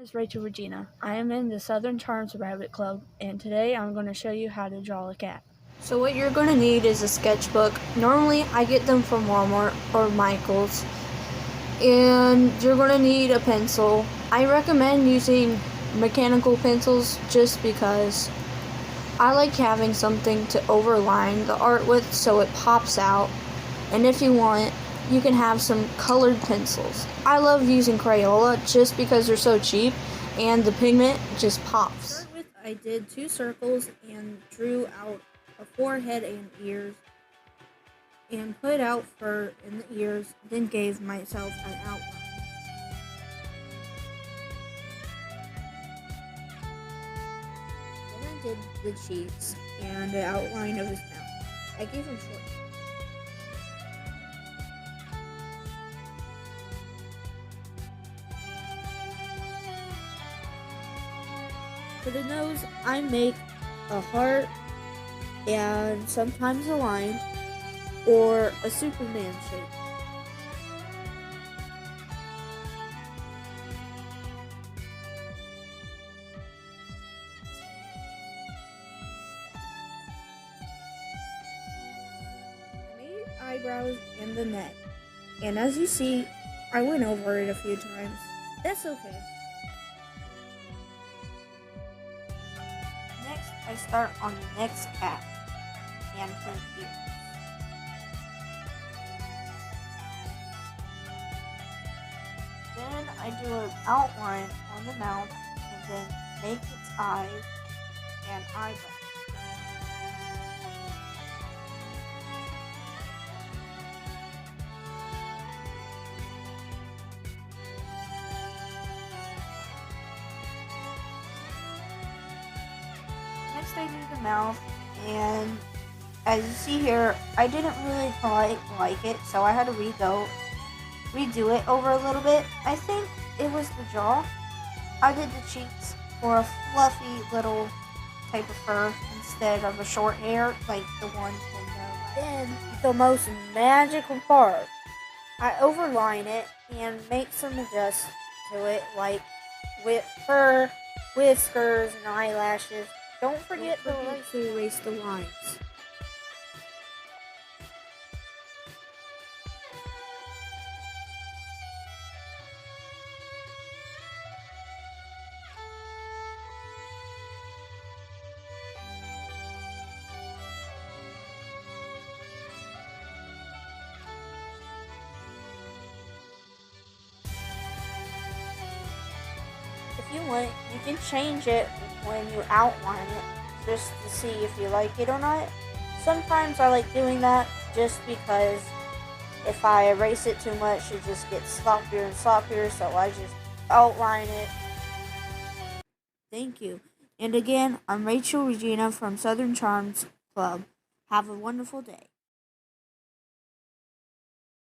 Is Rachel Regina. I am in the Southern Charms Rabbit Club, and today I'm going to show you how to draw a cat. So what you're going to need is a sketchbook. Normally I get them from Walmart or Michael's. And you're going to need a pencil. I recommend using mechanical pencils just because I like having something to overline the art with so it pops out. And if you want, you can have some colored pencils. I love using Crayola just because they're so cheap and the pigment just pops. I did 2 circles and drew out a forehead and ears and put out fur in the ears, then gave myself an outline. Then I did the cheeks and the outline of his mouth. I gave him short. For the nose, I make a heart and sometimes a line or a Superman shape. I made eyebrows and the neck, and as you see, I went over it a few times. That's okay. Next, I start on the next cat and her ears. Then I do an outline on the mouth and then make its eyes and eyebrows. Next I do the mouth, and as you see here, I didn't really like it, so I had to redo it over a little bit. I think it was the jaw. I did the cheeks for a fluffy little type of fur instead of a short hair like the one in the Then the most magical part, I overline it and make some adjustments to it, like with fur, whiskers, and eyelashes. Don't forget to erase the lines. If you want, you can change it when you outline it, just to see if you like it or not. Sometimes I like doing that just because if I erase it too much, it just gets sloppier and sloppier, so I just outline it. Thank you. And again, I'm Rachel Regina from Southern Charms Club. Have a wonderful day.